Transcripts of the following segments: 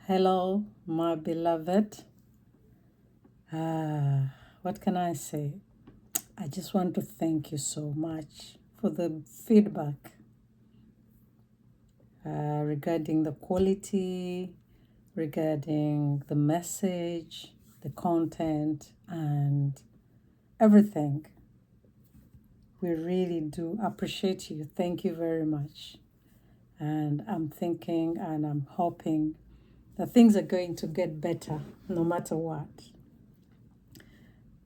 Hello, my beloved. What can I say? I just want to thank you so much for the feedback regarding the quality, regarding the message, the content, and everything. We really do appreciate you. Thank you very much. And I'm thinking and I'm hoping that things are going to get better no matter what.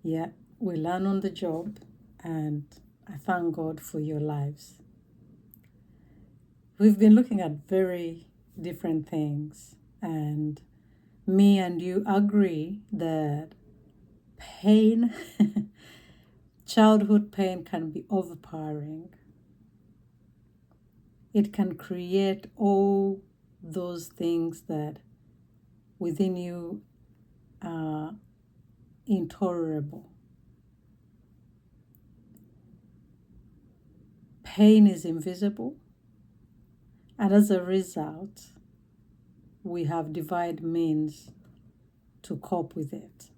Yeah, we learn on the job, and I thank God for your lives. We've been looking at very different things, and me and you agree that pain, childhood pain, can be overpowering. It can create all those things that within you are intolerable. Pain is invisible, and as a result, we have devised means to cope with it.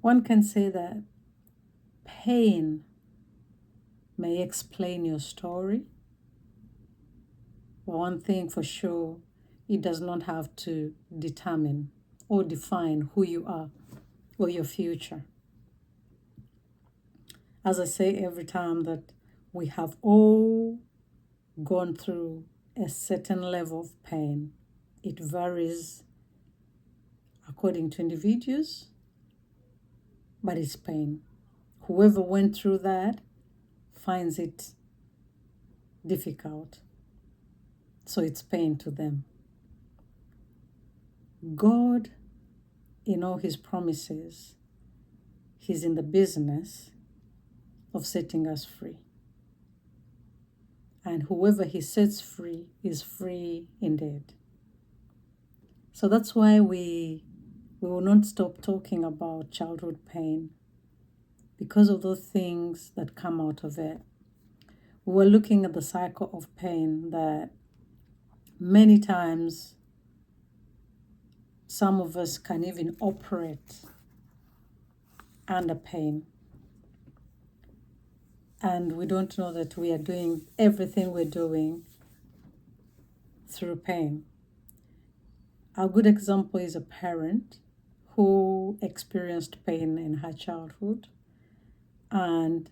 One can say that pain may explain your story, but one thing for sure, it does not have to determine or define who you are or your future. As I say every time, that we have all gone through a certain level of pain. It varies according to individuals, but it's pain. Whoever went through that finds it difficult, so it's pain to them. God, in all his promises, he's in the business of setting us free. And whoever he sets free is free indeed. So that's why we will not stop talking about childhood pain, because of those things that come out of it. We were looking at the cycle of pain that many times some of us can even operate under pain. And we don't know that we are doing everything we're doing through pain. A good example is a parent who experienced pain in her childhood, and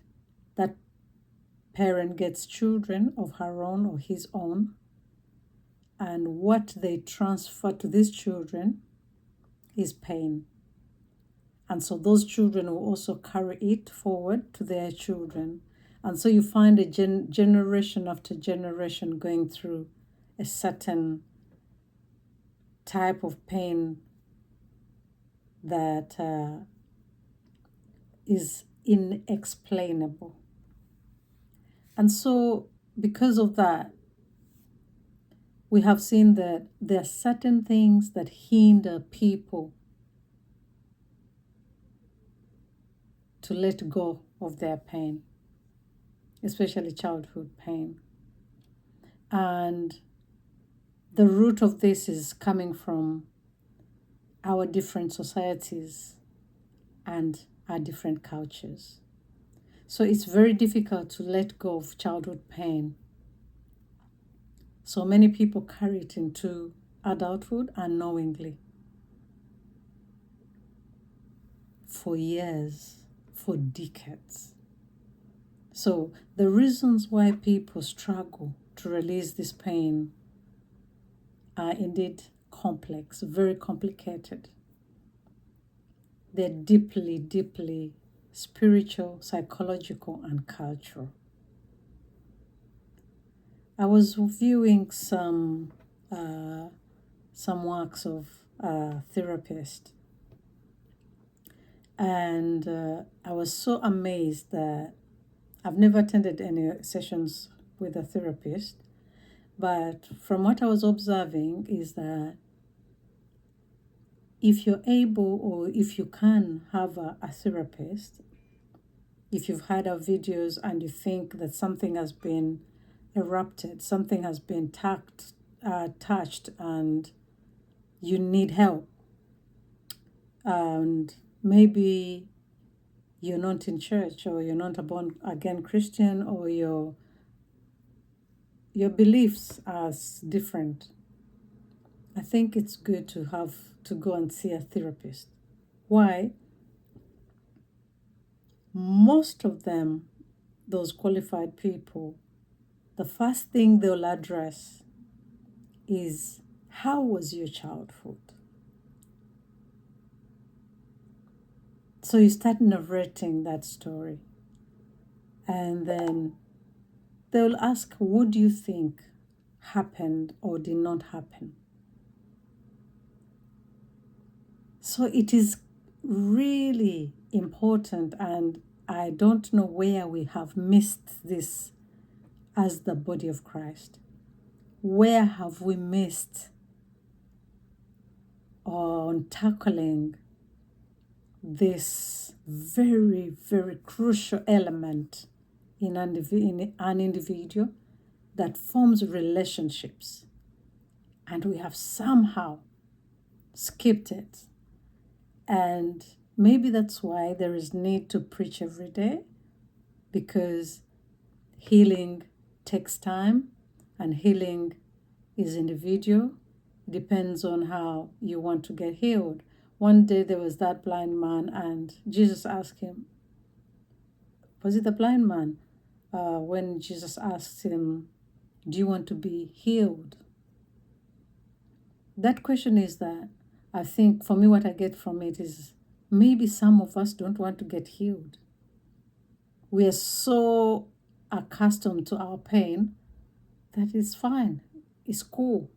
that parent gets children of her own or his own, and what they transfer to these children is pain. And so those children will also carry it forward to their children. And so you find a generation after generation going through a certain type of pain that is inexplainable. And so because of that, we have seen that there are certain things that hinder people to let go of their pain, especially childhood pain. And the root of this is coming from our different societies and our different cultures. So it's very difficult to let go of childhood pain. So many people carry it into adulthood unknowingly for years, for decades. So the reasons why people struggle to release this pain are indeed complex, very complicated. They're deeply, deeply spiritual, psychological, and cultural. I was viewing some works of therapists, and I was so amazed that I've never attended any sessions with a therapist, but from what I was observing is that if you're able or if you can have a therapist, if you've had our videos and you think that something has been erupted, something has been touched and you need help, and maybe you're not in church, or you're not a born again Christian, or your beliefs are different, I think it's good to have to go and see a therapist. Why? Most of them, those qualified people, the first thing they'll address is, how was your childhood? So you start narrating that story, and then they'll ask, what do you think happened or did not happen? So it is really important, and I don't know where we have missed this as the body of Christ. Where have we missed on tackling this very, very crucial element in an individual that forms relationships, and we have somehow skipped it? And maybe that's why there is need to preach every day, because healing takes time, and healing is individual. It depends on how you want to get healed. One day there was that blind man, and Jesus asked him, was it the blind man? When Jesus asked him, do you want to be healed? That question is that, I think for me, what I get from it is, maybe some of us don't want to get healed. We are so accustomed to our pain that it's fine, it's cool.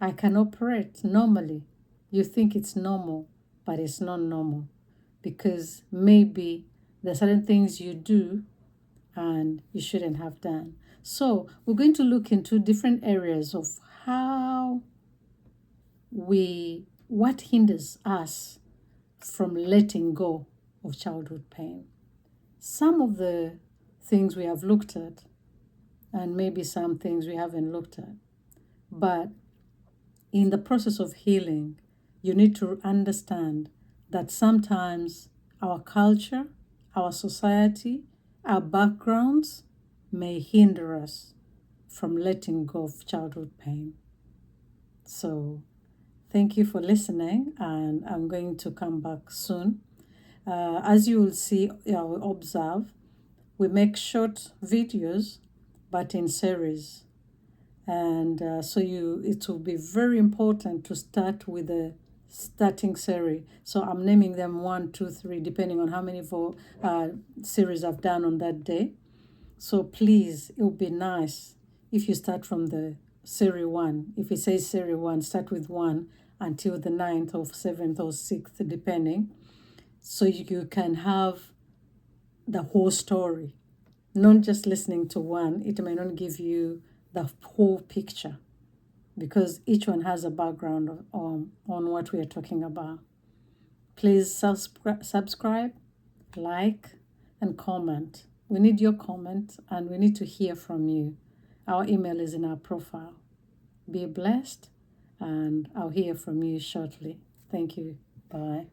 I can operate normally. You think it's normal, but it's not normal, because maybe there are certain things you do and you shouldn't have done. So we're going to look into different areas of what hinders us from letting go of childhood pain. Some of the things we have looked at, and maybe some things we haven't looked at. But in the process of healing, you need to understand that sometimes our culture, our society, our backgrounds may hinder us from letting go of childhood pain. So thank you for listening, and I'm going to come back soon. As you will see or observe, we make short videos, but in series. And it will be very important to start with the starting series. So I'm naming them 1, 2, 3, depending on how many series I've done on that day. So please, it would be nice if you start from the series 1. If it says series 1, start with 1 until the 9th or 7th or 6th, depending. So you can have the whole story. Not just listening to one, it may not give you the whole picture, because each one has a background on what we are talking about. Please subscribe, like, and comment. We need your comment, and we need to hear from you. Our email is in our profile. Be blessed, and I'll hear from you shortly. Thank you. Bye.